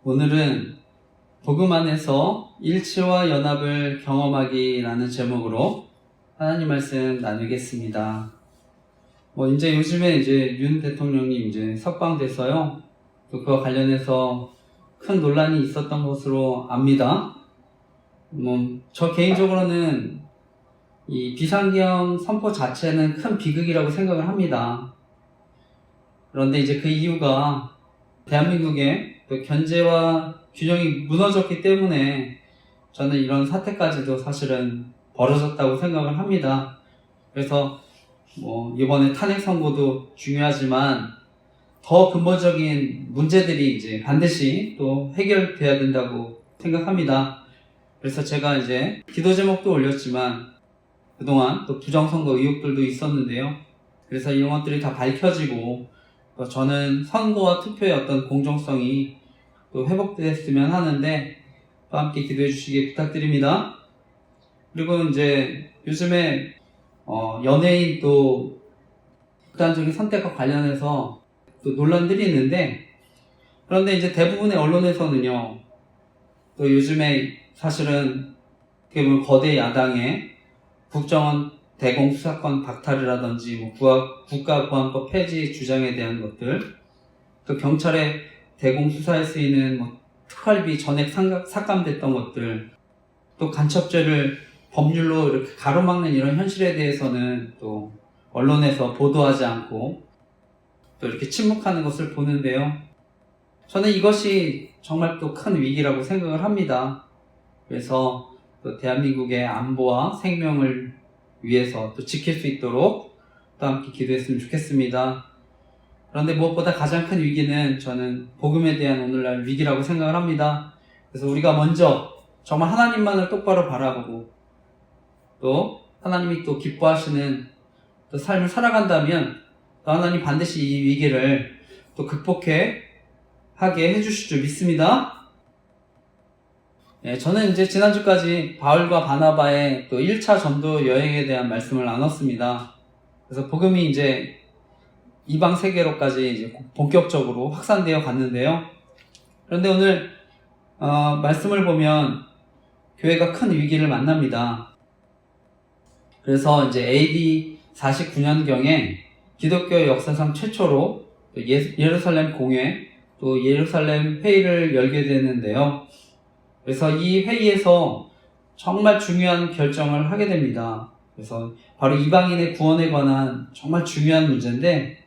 오늘은 복음 안에서 일치와 연합을 경험하기라는 제목으로 하나님 말씀 나누겠습니다. 이제 요즘에 윤 대통령님 석방돼서요. 또 그와 관련해서 큰 논란이 있었던 것으로 압니다. 저 개인적으로는 이 비상계엄 선포 자체는 큰 비극이라고 생각을 합니다. 그런데 그 이유가 대한민국의 또 견제와 균형이 무너졌기 때문에 저는 이런 사태까지도 사실은 벌어졌다고 생각을 합니다. 그래서 이번에 탄핵 선고도 중요하지만 더 근본적인 문제들이 반드시 또 해결돼야 된다고 생각합니다. 그래서 제가 기도 제목도 올렸지만 그동안 또 부정선거 의혹들도 있었는데요. 그래서 이런 것들이 다 밝혀지고 저는 선거와 투표의 어떤 공정성이 또 회복됐으면 하는데 또 함께 기도해 주시기 부탁드립니다. 그리고 요즘에 연예인 또 극단적인 선택과 관련해서 또 논란들이 있는데, 그런데 대부분의 언론에서는요, 또 요즘에 사실은 어떻게 보면 거대 야당의 국정원 대공수사권 박탈이라든지 국가보안법 폐지 주장에 대한 것들, 또 경찰의 대공수사에 쓰이는 특활비 전액 삭감됐던 것들, 또 간첩죄를 법률로 이렇게 가로막는 이런 현실에 대해서는 또 언론에서 보도하지 않고 또 이렇게 침묵하는 것을 보는데요. 저는 이것이 정말 또 큰 위기라고 생각을 합니다. 그래서 또 대한민국의 안보와 생명을 위해서 또 지킬 수 있도록 또 함께 기도했으면 좋겠습니다. 그런데 무엇보다 가장 큰 위기는 저는 복음에 대한 오늘날 위기라고 생각을 합니다. 그래서 우리가 먼저 정말 하나님만을 똑바로 바라보고 또 하나님이 또 기뻐하시는 또 삶을 살아간다면 또 하나님 반드시 이 위기를 또 극복해 하게 해주실 줄 믿습니다. 저는 지난주까지 바울과 바나바의 또 1차 전도 여행에 대한 말씀을 나눴습니다. 그래서 복음이 이방 세계로까지 본격적으로 확산되어 갔는데요. 그런데 오늘 말씀을 보면 교회가 큰 위기를 만납니다. 그래서 AD 49년경에 기독교 역사상 최초로 예루살렘 공회 또 예루살렘 회의를 열게 되는데요. 그래서 이 회의에서 정말 중요한 결정을 하게 됩니다. 그래서 바로 이방인의 구원에 관한 정말 중요한 문제인데,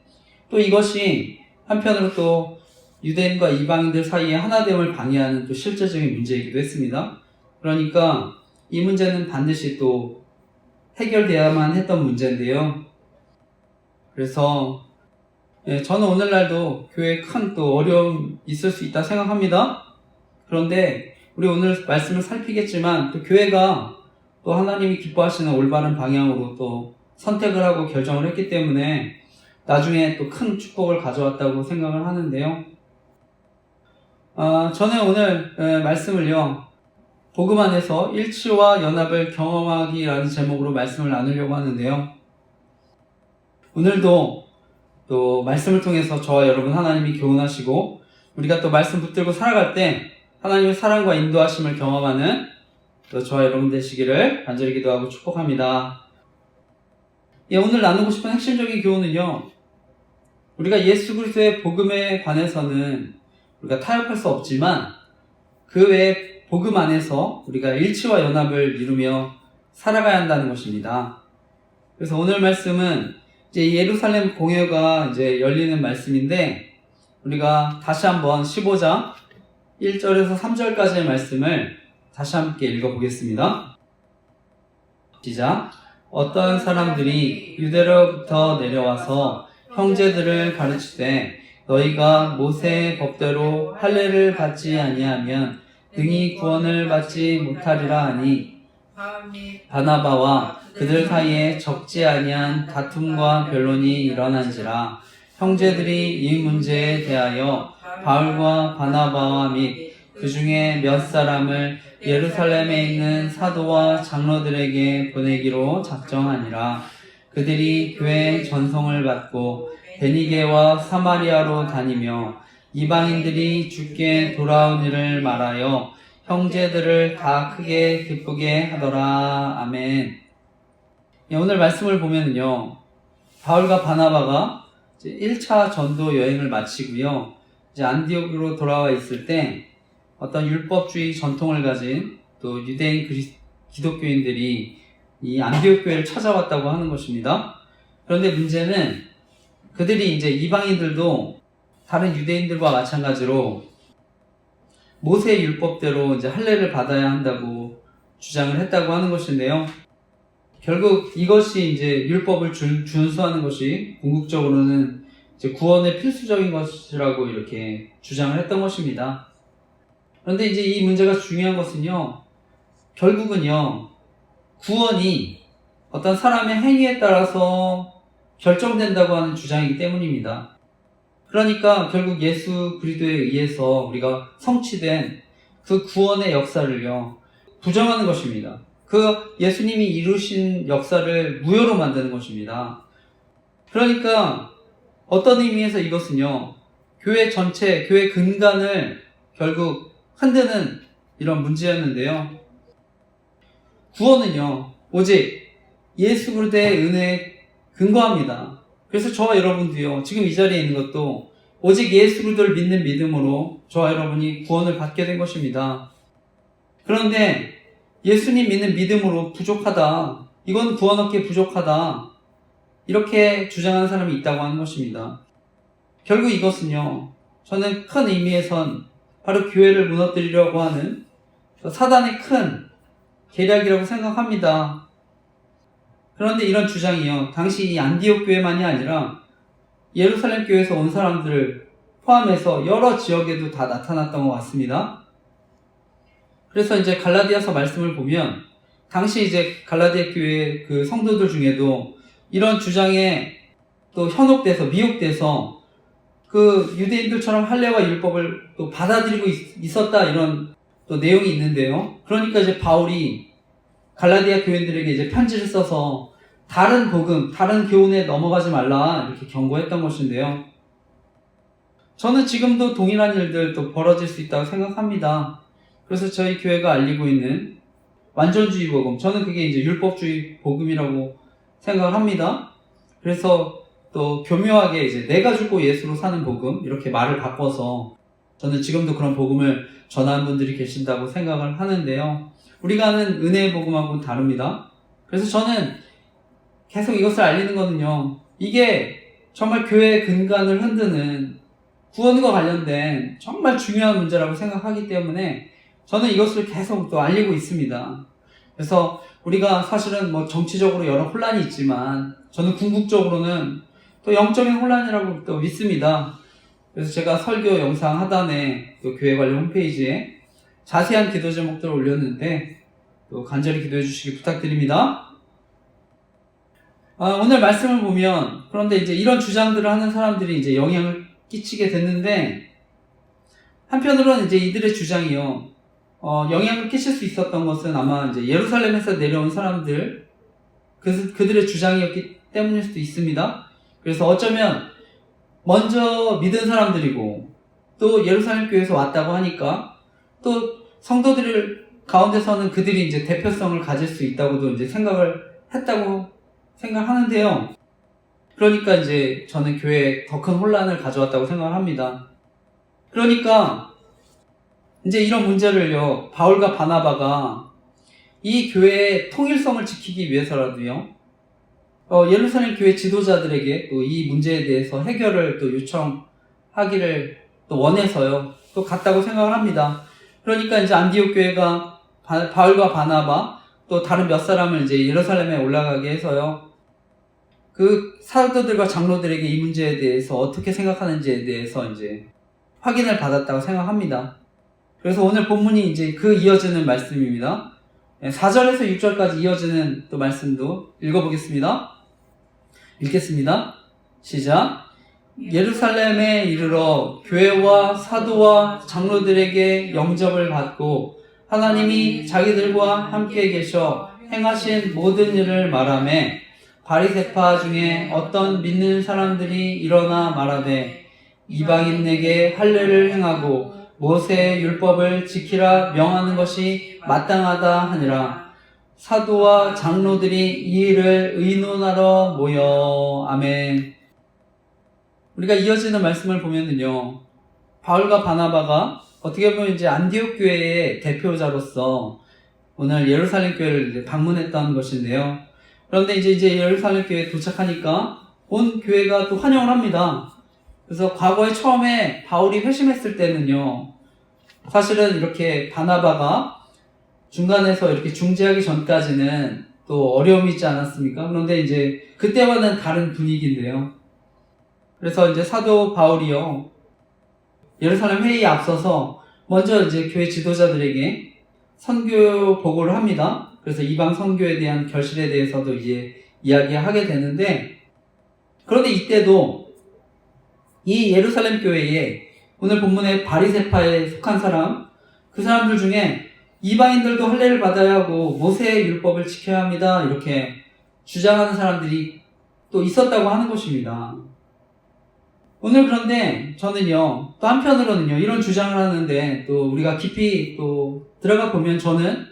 또 이것이 한편으로 또 유대인과 이방인들 사이의 하나됨을 방해하는 또 실제적인 문제이기도 했습니다. 그러니까 이 문제는 반드시 또 해결되어야만 했던 문제인데요. 그래서 저는 오늘날도 교회에 큰 또 어려움이 있을 수 있다 생각합니다. 그런데 우리 오늘 말씀을 살피겠지만 또 교회가 또 하나님이 기뻐하시는 올바른 방향으로 또 선택을 하고 결정을 했기 때문에 나중에 또 큰 축복을 가져왔다고 생각을 하는데요. 저는 오늘 말씀을요, 복음 안에서 일치와 연합을 경험하기라는 제목으로 말씀을 나누려고 하는데요. 오늘도 또 말씀을 통해서 저와 여러분 하나님이 교훈하시고 우리가 또 말씀 붙들고 살아갈 때 하나님의 사랑과 인도하심을 경험하는 또 저와 여러분 되시기를 간절히 기도하고 축복합니다. 오늘 나누고 싶은 핵심적인 교훈은요, 우리가 예수 그리스도의 복음에 관해서는 우리가 타협할 수 없지만 그 외에 복음 안에서 우리가 일치와 연합을 이루며 살아가야 한다는 것입니다. 그래서 오늘 말씀은 예루살렘 공회가 열리는 말씀인데, 우리가 다시 한번 15장 1절에서 3절까지의 말씀을 다시 함께 읽어보겠습니다. 시작. 어떤 사람들이 유대로부터 내려와서 형제들을 가르치되 너희가 모세의 법대로 할례를 받지 아니하면 능히 구원을 받지 못하리라 하니, 바나바와 그들 사이에 적지 아니한 다툼과 변론이 일어난지라 형제들이 이 문제에 대하여 바울과 바나바와 및 그 중에 몇 사람을 예루살렘에 있는 사도와 장로들에게 보내기로 작정하니라. 그들이 교회의 전송을 받고 베니게와 사마리아로 다니며 이방인들이 주께 돌아온 일을 말하여 형제들을 다 크게 기쁘게 하더라. 아멘. 오늘 말씀을 보면요, 바울과 바나바가 이제 1차 전도 여행을 마치고요, 이제 안디옥으로 돌아와 있을 때 어떤 율법주의 전통을 가진 또 유대인 기독교인들이 이 안디옥 교회를 찾아왔다고 하는 것입니다. 그런데 문제는 그들이 이제 이방인들도 다른 유대인들과 마찬가지로 모세의 율법대로 이제 할례를 받아야 한다고 주장을 했다고 하는 것인데요. 결국 이것이 이제 율법을 준수하는 것이 궁극적으로는 이제 구원의 필수적인 것이라고 이렇게 주장을 했던 것입니다. 그런데 이제 이 문제가 중요한 것은요, 결국은요, 구원이 어떤 사람의 행위에 따라서 결정된다고 하는 주장이기 때문입니다. 그러니까 결국 예수 그리스도에 의해서 우리가 성취된 그 구원의 역사를요, 부정하는 것입니다. 그 예수님이 이루신 역사를 무효로 만드는 것입니다. 그러니까 어떤 의미에서 이것은요, 교회 전체, 교회 근간을 결국 흔드는 이런 문제였는데요. 구원은요, 오직 예수 그리스도의 은혜에 근거합니다. 그래서 저와 여러분도요, 지금 이 자리에 있는 것도 오직 예수 그리스도를 믿는 믿음으로 저와 여러분이 구원을 받게 된 것입니다. 그런데 예수님 믿는 믿음으로 부족하다, 이건 구원 얻기에 부족하다, 이렇게 주장하는 사람이 있다고 하는 것입니다. 결국 이것은요, 저는 큰 의미에선 바로 교회를 무너뜨리려고 하는 사단의 큰 계략이라고 생각합니다. 그런데 이런 주장이요, 당시 이 안디옥 교회만이 아니라 예루살렘 교회에서 온 사람들을 포함해서 여러 지역에도 다 나타났던 것 같습니다. 그래서 이제 갈라디아서 말씀을 보면 당시 이제 갈라디아 교회 그 성도들 중에도 이런 주장에 또 현혹돼서 미혹돼서 그 유대인들처럼 할례와 율법을 또 받아들이고 있었다, 이런 또 내용이 있는데요. 그러니까 이제 바울이 갈라디아 교인들에게 이제 편지를 써서 다른 복음, 다른 교훈에 넘어가지 말라 이렇게 경고했던 것인데요. 저는 지금도 동일한 일들 또 벌어질 수 있다고 생각합니다. 그래서 저희 교회가 알리고 있는 완전주의 복음, 저는 그게 이제 율법주의 복음이라고 생각을 합니다. 그래서 또 교묘하게 이제 내가 죽고 예수로 사는 복음, 이렇게 말을 바꿔서 저는 지금도 그런 복음을 전하는 분들이 계신다고 생각을 하는데요. 우리가 아는 은혜의 복음하고는 다릅니다. 그래서 저는 계속 이것을 알리는 거는요, 이게 정말 교회의 근간을 흔드는 구원과 관련된 정말 중요한 문제라고 생각하기 때문에 저는 이것을 계속 또 알리고 있습니다. 그래서 우리가 사실은 뭐 정치적으로 여러 혼란이 있지만 저는 궁극적으로는 또 영적인 혼란이라고 또 믿습니다. 그래서 제가 설교 영상 하단에 또 교회 관련 홈페이지에 자세한 기도 제목들을 올렸는데 또 간절히 기도해 주시기 부탁드립니다. 오늘 말씀을 보면, 그런데 이제 이런 주장들을 하는 사람들이 이제 영향을 끼치게 됐는데, 한편으로는 이제 이들의 주장이요, 영향을 끼칠 수 있었던 것은 아마 이제 예루살렘에서 내려온 사람들, 그들의 주장이었기 때문일 수도 있습니다. 그래서 어쩌면 먼저 믿은 사람들이고 또 예루살렘 교회에서 왔다고 하니까 또 성도들 가운데서는 그들이 이제 대표성을 가질 수 있다고도 이제 생각을 했다고 생각하는데요. 그러니까 이제 저는 교회에 더 큰 혼란을 가져왔다고 생각을 합니다. 그러니까 이제 이런 문제를요, 바울과 바나바가 이 교회의 통일성을 지키기 위해서라도요, 예루살렘 교회 지도자들에게 또 이 문제에 대해서 해결을 또 요청하기를 또 원해서요, 또 갔다고 생각을 합니다. 그러니까 이제 안디옥 교회가 바울과 바나바 또 다른 몇 사람을 이제 예루살렘에 올라가게 해서요, 그 사도들과 장로들에게 이 문제에 대해서 어떻게 생각하는지에 대해서 이제 확인을 받았다고 생각합니다. 그래서 오늘 본문이 이제 그 이어지는 말씀입니다. 4절에서 6절까지 이어지는 또 말씀도 읽어보겠습니다. 읽겠습니다. 시작. 예루살렘에 이르러 교회와 사도와 장로들에게 영접을 받고 하나님이 자기들과 함께 계셔 행하신 모든 일을 말하매 바리새파 중에 어떤 믿는 사람들이 일어나 말하되 이방인에게 할례를 행하고 모세의 율법을 지키라 명하는 것이 마땅하다 하니라. 사도와 장로들이 이 일을 의논하러 모여. 아멘. 우리가 이어지는 말씀을 보면은요, 바울과 바나바가 어떻게 보면 이제 안디옥 교회의 대표자로서 오늘 예루살렘 교회를 이제 방문했던 것인데요. 그런데 이제 예루살렘 교회에 도착하니까 온 교회가 또 환영을 합니다. 그래서 과거에 처음에 바울이 회심했을 때는요, 사실은 이렇게 바나바가 중간에서 이렇게 중재하기 전까지는 또 어려움이 있지 않았습니까? 그런데 이제 그때와는 다른 분위기인데요. 그래서 이제 사도 바울이요, 예루살렘 회의에 앞서서 먼저 이제 교회 지도자들에게 선교 보고를 합니다. 그래서 이방 선교에 대한 결실에 대해서도 이제 이야기하게 되는데, 그런데 이때도 이 예루살렘 교회에 오늘 본문의 바리새파에 속한 사람, 그 사람들 중에 이방인들도 할례를 받아야 하고 모세의 율법을 지켜야 합니다, 이렇게 주장하는 사람들이 또 있었다고 하는 것입니다. 오늘 그런데 저는요, 또 한편으로는요, 이런 주장을 하는데 또 우리가 깊이 또 들어가 보면 저는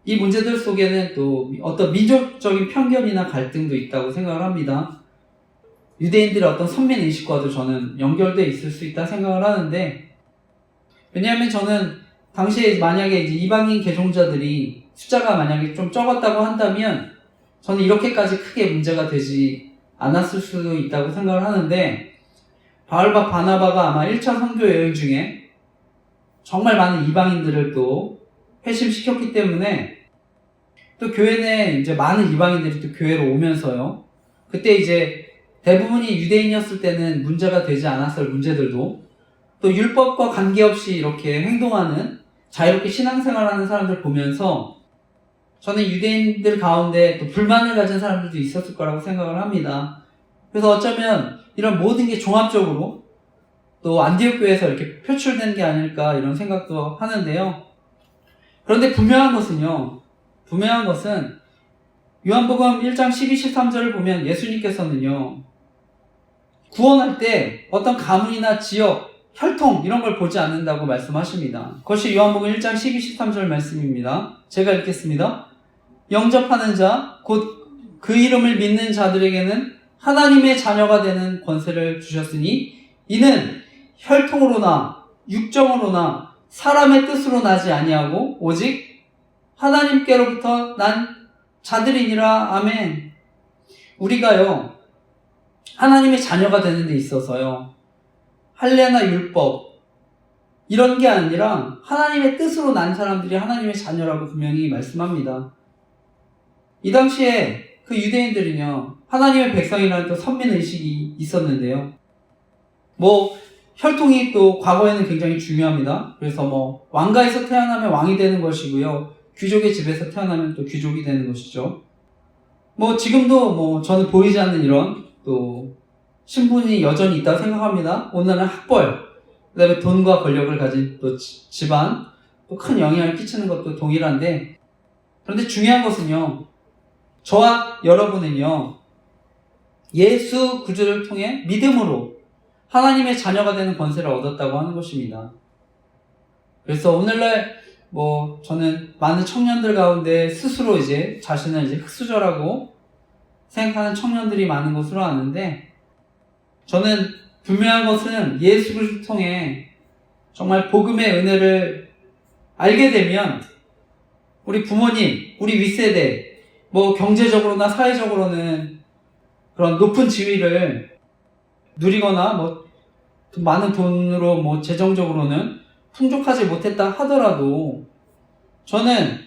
이 문제들 속에는 또 어떤 민족적인 편견이나 갈등도 있다고 생각을 합니다. 유대인들의 어떤 선민의식과도 저는 연결되어 있을 수 있다 생각을 하는데, 왜냐하면 저는 당시에 만약에 이제 이방인 개종자들이 숫자가 만약에 좀 적었다고 한다면 저는 이렇게까지 크게 문제가 되지 않았을 수도 있다고 생각을 하는데, 바울과 바나바가 아마 1차 선교 여행 중에 정말 많은 이방인들을 또 회심시켰기 때문에 또 교회 내에 이제 많은 이방인들이 또 교회로 오면서요, 그때 이제 대부분이 유대인이었을 때는 문제가 되지 않았을 문제들도 또 율법과 관계없이 이렇게 행동하는 자유롭게 신앙생활하는 사람들 보면서 저는 유대인들 가운데 또 불만을 가진 사람들도 있었을 거라고 생각을 합니다. 그래서 어쩌면 이런 모든 게 종합적으로 또 안디옥 교회에서 이렇게 표출된 게 아닐까 이런 생각도 하는데요. 그런데 분명한 것은 요한복음 1장 12, 13절을 보면 예수님께서는요, 구원할 때 어떤 가문이나 지역, 혈통 이런 걸 보지 않는다고 말씀하십니다. 그것이 요한복음 1장 12, 13절 말씀입니다. 제가 읽겠습니다. 영접하는 자, 곧 그 이름을 믿는 자들에게는 하나님의 자녀가 되는 권세를 주셨으니 이는 혈통으로나 육정으로나 사람의 뜻으로 나지 아니하고 오직 하나님께로부터 난 자들이니라. 아멘. 우리가요, 하나님의 자녀가 되는 데 있어서요, 할례나 율법 이런 게 아니라 하나님의 뜻으로 난 사람들이 하나님의 자녀라고 분명히 말씀합니다. 이 당시에 그 유대인들은요, 하나님의 백성이라는 또 선민의식이 있었는데요, 혈통이 또 과거에는 굉장히 중요합니다. 그래서 왕가에서 태어나면 왕이 되는 것이고요, 귀족의 집에서 태어나면 또 귀족이 되는 것이죠. 지금도 저는 보이지 않는 이런 또 신분이 여전히 있다고 생각합니다. 오늘은 학벌, 그 다음에 돈과 권력을 가진 또 집안, 또 큰 영향을 끼치는 것도 동일한데, 그런데 중요한 것은요, 저와 여러분은요, 예수 구주를 통해 믿음으로 하나님의 자녀가 되는 권세를 얻었다고 하는 것입니다. 그래서 오늘날 저는 많은 청년들 가운데 스스로 이제 자신을 이제 흑수저라고 생각하는 청년들이 많은 것으로 아는데, 저는 분명한 것은 예수를 통해 정말 복음의 은혜를 알게 되면 우리 부모님, 우리 윗세대, 경제적으로나 사회적으로는 그런 높은 지위를 누리거나 많은 돈으로 재정적으로는 풍족하지 못했다 하더라도, 저는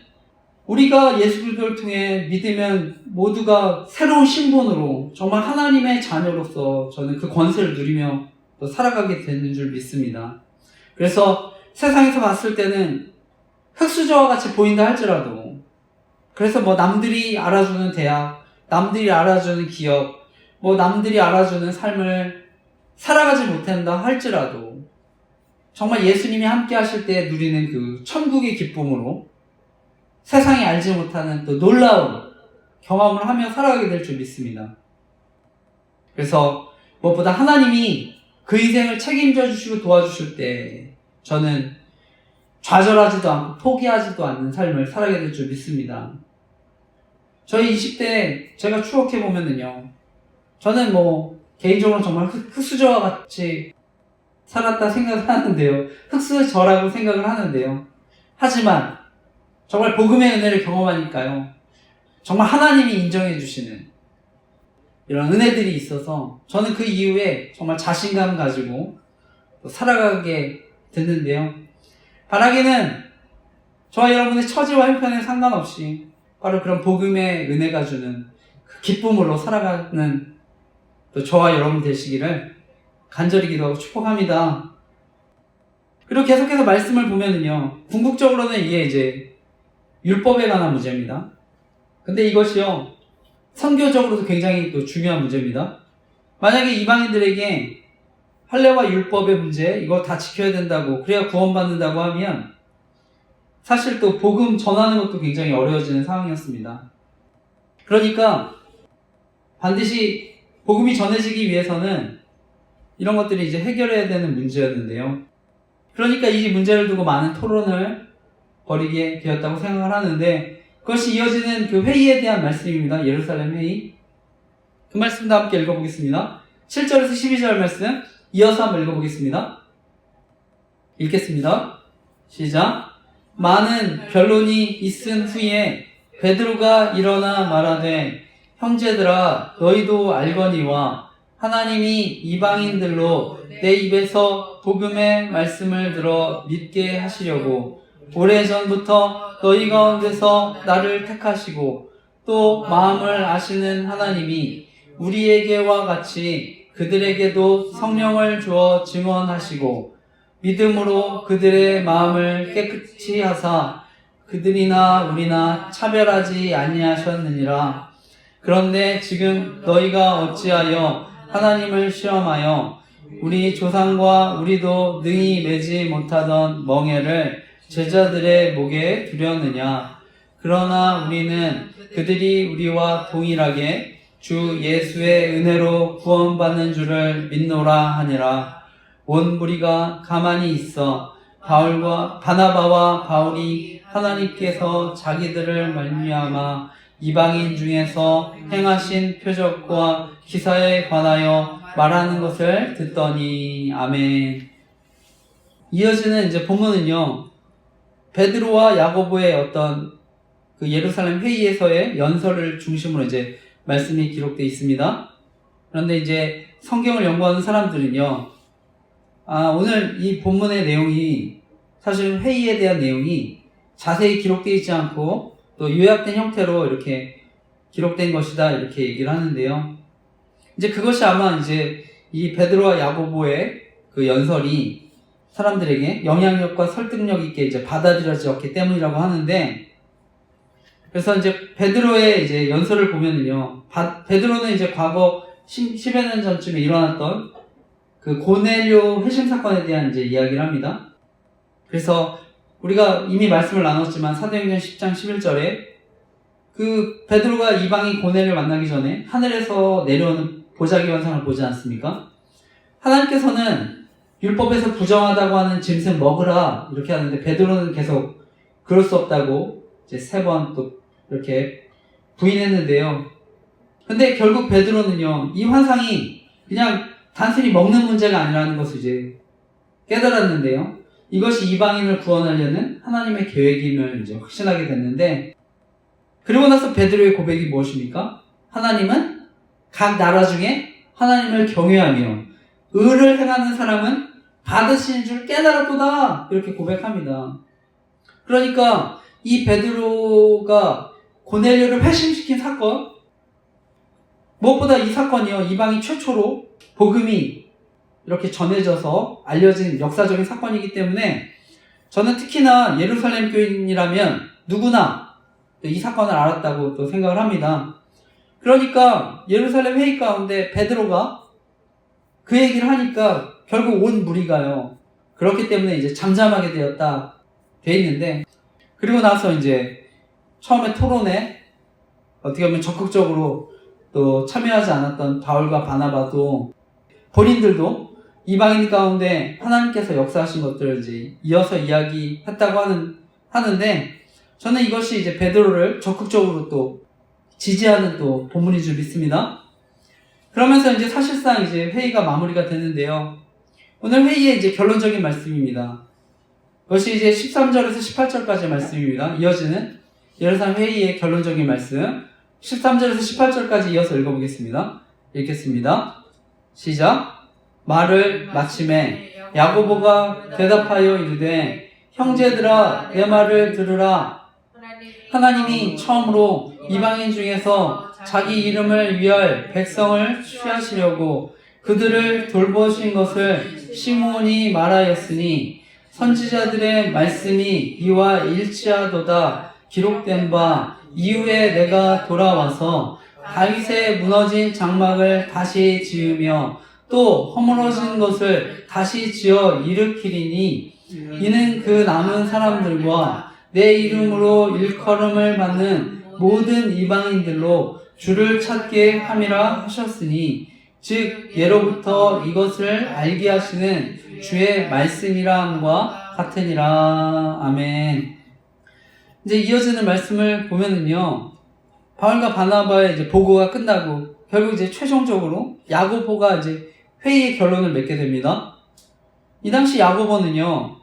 우리가 예수 그리스도를 통해 믿으면 모두가 새로운 신분으로 정말 하나님의 자녀로서 저는 그 권세를 누리며 또 살아가게 되는 줄 믿습니다. 그래서 세상에서 봤을 때는 흑수저와 같이 보인다 할지라도, 그래서 남들이 알아주는 대학, 남들이 알아주는 기업, 남들이 알아주는 삶을 살아가지 못한다 할지라도 정말 예수님이 함께 하실 때 누리는 그 천국의 기쁨으로 세상이 알지 못하는 또 놀라운 경험을 하며 살아가게 될 줄 믿습니다. 그래서 무엇보다 하나님이 그 인생을 책임져 주시고 도와주실 때 저는 좌절하지도 않고 포기하지도 않는 삶을 살아가게 될 줄 믿습니다. 저희 20대 제가 추억해보면은요, 저는 개인적으로 정말 흑수저와 같이 살았다 생각을 하는데요. 흑수저라고 생각을 하는데요. 하지만 정말 복음의 은혜를 경험하니까요, 정말 하나님이 인정해 주시는 이런 은혜들이 있어서 저는 그 이후에 정말 자신감 가지고 살아가게 됐는데요. 바라기는 저와 여러분의 처지와 형편에 상관없이 바로 그런 복음의 은혜가 주는 그 기쁨으로 살아가는 또 저와 여러분 되시기를 간절히 기도하고 축복합니다. 그리고 계속해서 말씀을 보면은요, 궁극적으로는 이게 이제 율법에 관한 문제입니다. 근데 이것이요, 선교적으로도 굉장히 또 중요한 문제입니다. 만약에 이방인들에게 할례와 율법의 문제, 이거 다 지켜야 된다고, 그래야 구원받는다고 하면 사실 또 복음 전하는 것도 굉장히 어려워지는 상황이었습니다. 그러니까 반드시 복음이 전해지기 위해서는 이런 것들이 이제 해결해야 되는 문제였는데요. 그러니까 이 문제를 두고 많은 토론을 벌이게 되었다고 생각을 하는데, 그것이 이어지는 그 회의에 대한 말씀입니다. 예루살렘 회의. 그 말씀도 함께 읽어보겠습니다. 7절에서 12절 말씀 이어서 한번 읽어보겠습니다. 읽겠습니다. 시작. 많은 변론이 있은 후에 베드로가 일어나 말하되, 형제들아 너희도 알거니와 하나님이 이방인들로 내 입에서 복음의 말씀을 들어 믿게 하시려고 오래전부터 너희 가운데서 나를 택하시고 또 마음을 아시는 하나님이 우리에게와 같이 그들에게도 성령을 주어 증언하시고 믿음으로 그들의 마음을 깨끗이 하사 그들이나 우리나 차별하지 아니하셨느니라. 그런데 지금 너희가 어찌하여 하나님을 시험하여 우리 조상과 우리도 능히 매지 못하던 멍에를 제자들의 목에 두렸느냐. 그러나 우리는 그들이 우리와 동일하게 주 예수의 은혜로 구원받는 줄을 믿노라 하니라. 온 무리가 가만히 있어 바나바와 바울이 하나님께서 자기들을 말미암아 이방인 중에서 행하신 표적과 기사에 관하여 말하는 것을 듣더니. 아멘. 이어지는 이제 본문은요, 베드로와 야고보의 어떤 그 예루살렘 회의에서의 연설을 중심으로 이제 말씀이 기록되어 있습니다. 그런데 이제 성경을 연구하는 사람들은요, 오늘 이 본문의 내용이 사실 회의에 대한 내용이 자세히 기록되어 있지 않고 또 요약된 형태로 이렇게 기록된 것이다, 이렇게 얘기를 하는데요. 이제 그것이 아마 이제 이 베드로와 야고보의 그 연설이 사람들에게 영향력과 설득력 있게 이제 받아들여졌기 때문이라고 하는데, 그래서 이제 베드로의 이제 연설을 보면은요, 베드로는 이제 과거 10여 년 전쯤에 일어났던 그 고넬료 회심 사건에 대한 이제 이야기를 합니다. 그래서 우리가 이미 말씀을 나눴지만 사도행전 10장 11절에 그 베드로가 이방인 고넬을 만나기 전에 하늘에서 내려오는 보자기 환상을 보지 않습니까? 하나님께서는 율법에서 부정하다고 하는 짐승 먹으라 이렇게 하는데, 베드로는 계속 그럴 수 없다고 이제 3번 또 이렇게 부인했는데요. 근데 결국 베드로는요, 이 환상이 그냥 단순히 먹는 문제가 아니라는 것을 이제 깨달았는데요. 이것이 이방인을 구원하려는 하나님의 계획임을 이제 확신하게 됐는데, 그리고 나서 베드로의 고백이 무엇입니까? 하나님은 각 나라 중에 하나님을 경외하며 의를 행하는 사람은 받으시는 줄 깨달았도다, 이렇게 고백합니다. 그러니까 이 베드로가 고넬료를 회심시킨 사건, 무엇보다 이 사건이요, 이방인 최초로 복음이 이렇게 전해져서 알려진 역사적인 사건이기 때문에 저는 특히나 예루살렘 교인이라면 누구나 이 사건을 알았다고 또 생각을 합니다. 그러니까 예루살렘 회의 가운데 베드로가 그 얘기를 하니까 결국 온 무리가요, 그렇기 때문에 이제 잠잠하게 되었다 돼 있는데, 그리고 나서 이제 처음에 토론에 어떻게 보면 적극적으로 또 참여하지 않았던 바울과 바나바도, 본인들도 이방인 가운데 하나님께서 역사하신 것들을 이제 이어서 이야기했다고 하는데, 저는 이것이 이제 베드로를 적극적으로 또 지지하는 또 본문인 줄 믿습니다. 그러면서 이제 사실상 이제 회의가 마무리가 되는데요. 오늘 회의의 이제 결론적인 말씀입니다. 그것이 이제 13절에서 18절까지의 말씀입니다. 이어지는 예루살렘 회의의 결론적인 말씀 13절에서 18절까지 이어서 읽어보겠습니다. 읽겠습니다. 시작. 말을 마침에 야고보가 대답하여 이르되 형제들아 내 말을 들으라. 하나님이 처음으로 이방인 중에서 자기 이름을 위할 백성을 취하시려고 그들을 돌보신 것을 시므온이 말하였으니 선지자들의 말씀이 이와 일치하도다. 기록된 바 이후에 내가 돌아와서 다윗의 무너진 장막을 다시 지으며 또 허물어진 것을 다시 지어 일으키리니 이는 그 남은 사람들과 내 이름으로 일컬음을 받는 모든 이방인들로 주를 찾게 함이라 하셨으니 즉 예로부터 이것을 알게 하시는 주의 말씀이라 함과 같으니라. 아멘. 이제 이어지는 말씀을 보면은요, 바울과 바나바의 이제 보고가 끝나고 결국 이제 최종적으로 야고보가 이제 회의의 결론을 맺게 됩니다. 이 당시 야고보는요,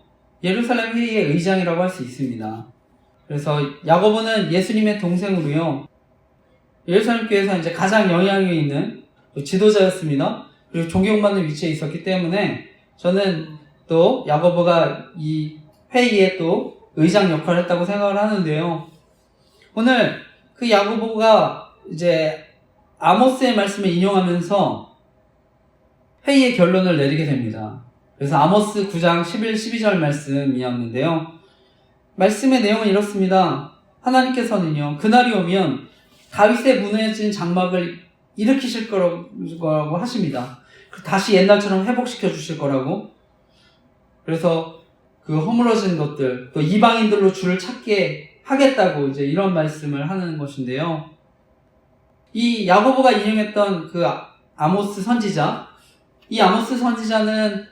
예루살렘 회의의 의장이라고 할 수 있습니다. 그래서 야고보는 예수님의 동생으로요, 예루살렘 교회에서 이제 가장 영향력 있는 지도자였습니다. 그리고 존경받는 위치에 있었기 때문에 저는 또 야고보가 이 회의에 또 의장 역할을 했다고 생각을 하는데요. 오늘 그 야고보가 이제 아모스의 말씀을 인용하면서 회의의 결론을 내리게 됩니다. 그래서 아모스 9장 11, 12절 말씀이었는데요. 말씀의 내용은 이렇습니다. 하나님께서는요, 그날이 오면 다윗의 무너진 장막을 일으키실 거라고 하십니다. 다시 옛날처럼 회복시켜 주실 거라고. 그래서 그 허물어진 것들, 또 이방인들로 주를 찾게 하겠다고 이제 이런 말씀을 하는 것인데요. 이 야고보가 인용했던 그 아모스 선지자, 이 아모스 선지자는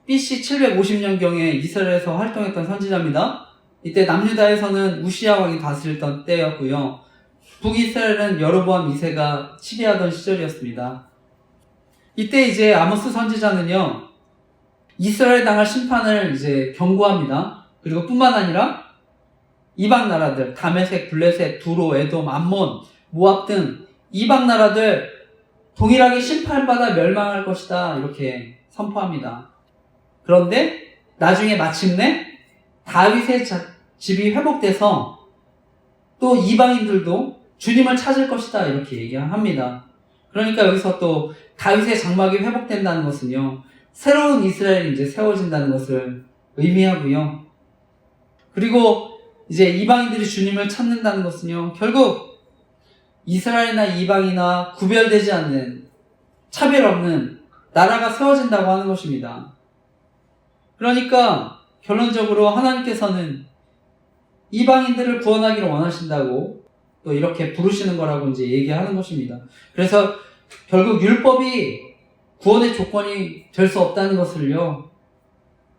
BC 750년경에 이스라엘에서 활동했던 선지자입니다. 이때 남유다에서는 우시야 왕이 다스렸던 때였고요. 북이스라엘은 여로보암 2세가 치리하던 시절이었습니다. 이때 이제 아모스 선지자는요, 이스라엘 당할 심판을 이제 경고합니다. 그리고 뿐만 아니라 이방 나라들, 다메섹, 블레셋, 두로, 에돔, 암몬, 모압 등 이방 나라들 동일하게 심판받아 멸망할 것이다. 이렇게 선포합니다. 그런데 나중에 마침내 다윗의 집이 회복돼서 또 이방인들도 주님을 찾을 것이다. 이렇게 얘기합니다. 그러니까 여기서 또 다윗의 장막이 회복된다는 것은요, 새로운 이스라엘이 이제 세워진다는 것을 의미하고요. 그리고 이제 이방인들이 주님을 찾는다는 것은요, 결국 이스라엘이나 이방이나 구별되지 않는, 차별 없는 나라가 세워진다고 하는 것입니다. 그러니까 결론적으로 하나님께서는 이방인들을 구원하기를 원하신다고 또 이렇게 부르시는 거라고 이제 얘기하는 것입니다. 그래서 결국 율법이 구원의 조건이 될 수 없다는 것을요,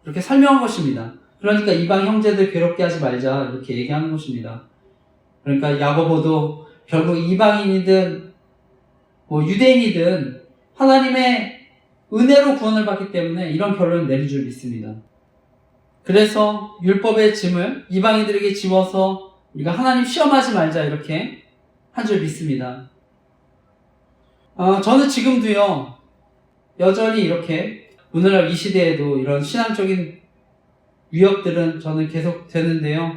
이렇게 설명한 것입니다. 그러니까 이방 형제들 괴롭게 하지 말자, 이렇게 얘기하는 것입니다. 그러니까 야고보도 결국 이방인이든 유대인이든 하나님의 은혜로 구원을 받기 때문에 이런 결론을 내릴 줄 믿습니다. 그래서 율법의 짐을 이방인들에게 지워서 우리가 하나님 시험하지 말자, 이렇게 한 줄 믿습니다. 저는 지금도요, 여전히 이렇게 오늘날 이 시대에도 이런 신앙적인 위협들은 저는 계속 되는데요.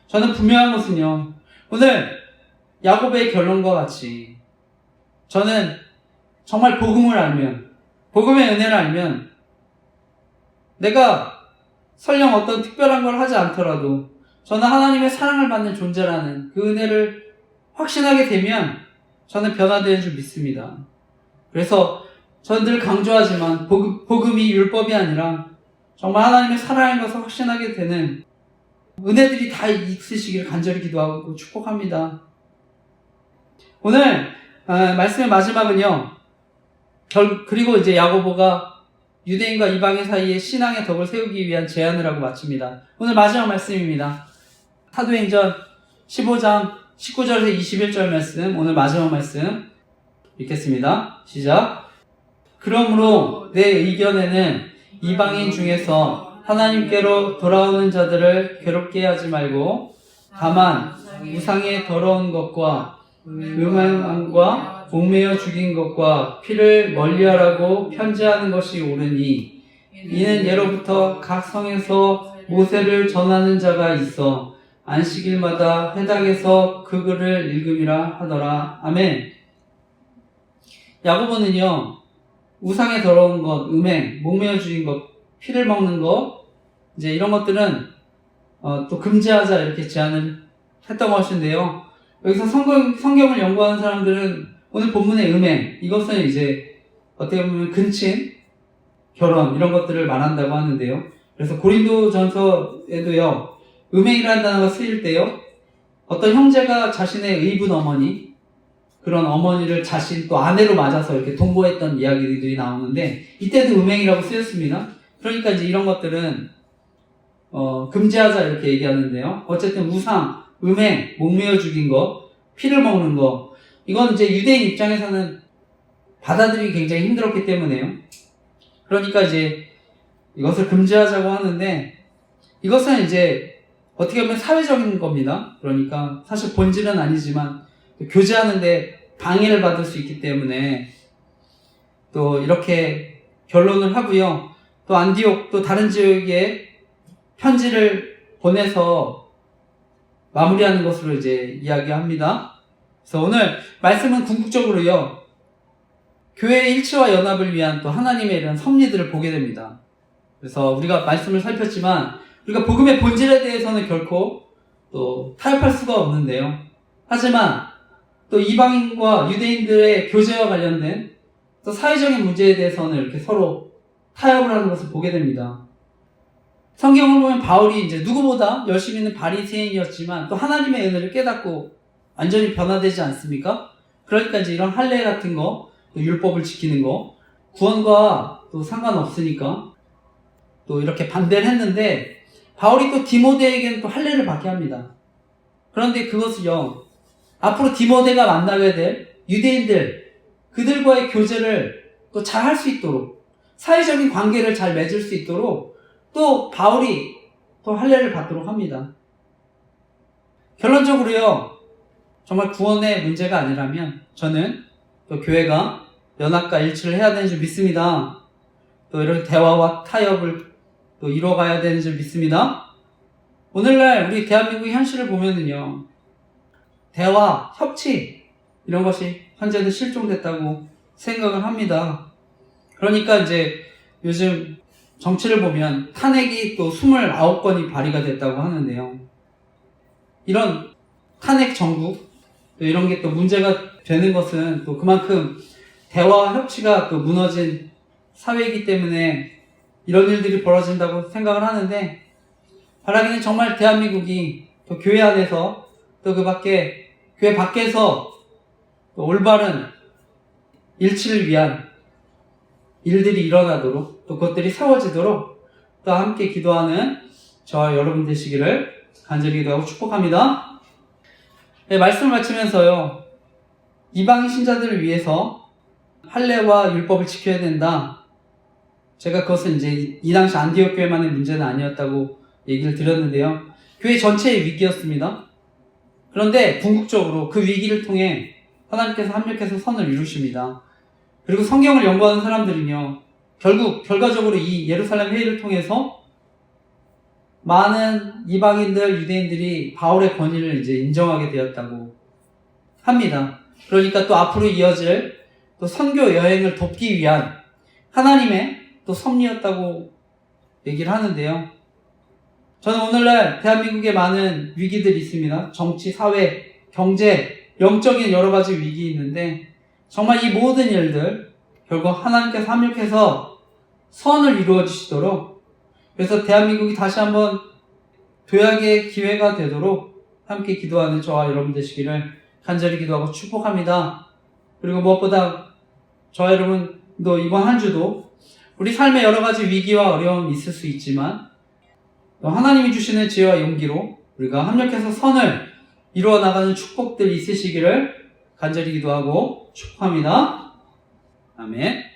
저는 분명한 것은요, 오늘 야고보의 결론과 같이 저는 정말 복음을 알면, 복음의 은혜를 알면, 내가 설령 어떤 특별한 걸 하지 않더라도 저는 하나님의 사랑을 받는 존재라는 그 은혜를 확신하게 되면 저는 변화되는 줄 믿습니다. 그래서 저는 늘 강조하지만 복음이 율법이 아니라 정말 하나님의 사랑인 것을 확신하게 되는 은혜들이 다 있으시기를 간절히 기도하고 축복합니다. 오늘 말씀의 마지막은요, 그리고 이제 야고보가 유대인과 이방인 사이에 신앙의 덕을 세우기 위한 제안을 하고 마칩니다. 오늘 마지막 말씀입니다. 사도행전 15장 19절에서 21절 말씀, 오늘 마지막 말씀 읽겠습니다. 시작. 그러므로 내 의견에는 이방인 중에서 하나님께로 돌아오는 자들을 괴롭게 하지 말고 다만 우상의 더러운 것과 음행함과 목매어 죽인 것과 피를 멀리하라고 편지하는 것이 옳으니 이는 예로부터 각 성에서 모세를 전하는 자가 있어 안식일마다 회당에서 그 글을 읽음이라 하더라. 아멘. 야고보는요, 우상의 더러운 것, 음행, 목매어 죽인 것, 피를 먹는 것, 이제 이런 것들은 또 금지하자 이렇게 제안을 했던 것인데요. 여기서 성경을 연구하는 사람들은 오늘 본문의 음행, 이것은 이제 어떻게 보면 근친, 결혼 이런 것들을 말한다고 하는데요. 그래서 고린도전서에도요, 음행이라는 단어가 쓰일 때요, 어떤 형제가 자신의 의붓 어머니, 그런 어머니를 자신 또 아내로 맞아서 이렇게 동거했던 이야기들이 나오는데, 이때도 음행이라고 쓰였습니다. 그러니까 이제 이런 것들은 금지하자 이렇게 얘기하는데요. 어쨌든 우상, 음행, 목매어 죽인 거, 피를 먹는 거, 이건 이제 유대인 입장에서는 받아들이기 굉장히 힘들었기 때문에요. 그러니까 이제 이것을 금지하자고 하는데, 이것은 이제 어떻게 보면 사회적인 겁니다. 그러니까 사실 본질은 아니지만 교제하는데 방해를 받을 수 있기 때문에 또 이렇게 결론을 하고요. 또 안디옥, 또 다른 지역에 편지를 보내서 마무리하는 것으로 이제 이야기합니다. 그래서 오늘 말씀은 궁극적으로요, 교회의 일치와 연합을 위한 또 하나님의 이런 섭리들을 보게 됩니다. 그래서 우리가 말씀을 살폈지만 우리가 복음의 본질에 대해서는 결코 또 타협할 수가 없는데요. 하지만 또 이방인과 유대인들의 교제와 관련된 또 사회적인 문제에 대해서는 이렇게 서로 타협을 하는 것을 보게 됩니다. 성경을 보면 바울이 이제 누구보다 열심히 있는 바리새인이었지만 또 하나님의 은혜를 깨닫고 완전히 변화되지 않습니까? 그러니까 이제 이런 할례 같은 거, 또 율법을 지키는 거, 구원과 또 상관없으니까 또 이렇게 반대를 했는데, 바울이 또 디모데에게는 또 할례를 받게 합니다. 그런데 그것을요, 앞으로 디모데가 만나게 될 유대인들, 그들과의 교제를 또 잘 할 수 있도록, 사회적인 관계를 잘 맺을 수 있도록 또 바울이 또 할례를 받도록 합니다. 결론적으로요, 정말 구원의 문제가 아니라면 저는 또 교회가 연합과 일치를 해야 되는 줄 믿습니다. 또 이런 대화와 타협을 또 이뤄가야 되는 줄 믿습니다. 오늘날 우리 대한민국의 현실을 보면은요, 대화, 협치 이런 것이 현재는 실종됐다고 생각을 합니다. 그러니까 이제 요즘 정치를 보면 탄핵이 또 29건이 발의가 됐다고 하는데요. 이런 탄핵 정국, 또 이런 게 또 문제가 되는 것은 또 그만큼 대화와 협치가 또 무너진 사회이기 때문에 이런 일들이 벌어진다고 생각을 하는데, 바라기는 정말 대한민국이 또 교회 안에서 또 그 밖에, 교회 밖에서 또 올바른 일치를 위한 일들이 일어나도록, 또 그것들이 세워지도록 또 함께 기도하는 저와 여러분 되시기를 간절히 기도하고 축복합니다. 네, 말씀을 마치면서요, 이방인 신자들을 위해서 할례와 율법을 지켜야 된다. 제가 그것은 이제 이 당시 안디옥 교회만의 문제는 아니었다고 얘기를 드렸는데요. 교회 전체의 위기였습니다. 그런데 궁극적으로 그 위기를 통해 하나님께서 합력해서 선을 이루십니다. 그리고 성경을 연구하는 사람들은요, 결과적으로 이 예루살렘 회의를 통해서 많은 이방인들, 유대인들이 바울의 권위를 이제 인정하게 되었다고 합니다. 그러니까 또 앞으로 이어질 또 선교 여행을 돕기 위한 하나님의 또 섭리였다고 얘기를 하는데요. 저는 오늘날 대한민국에 많은 위기들이 있습니다. 정치, 사회, 경제, 영적인 여러 가지 위기 있는데, 정말 이 모든 일들 결국 하나님께서 합력해서 선을 이루어 주시도록, 그래서 대한민국이 다시 한번 도약의 기회가 되도록 함께 기도하는 저와 여러분 되시기를 간절히 기도하고 축복합니다. 그리고 무엇보다 저와 여러분도 이번 한 주도 우리 삶에 여러 가지 위기와 어려움이 있을 수 있지만 또 하나님이 주시는 지혜와 용기로 우리가 합력해서 선을 이루어 나가는 축복들이 있으시기를 간절히 기도하고 축복합니다. 아멘.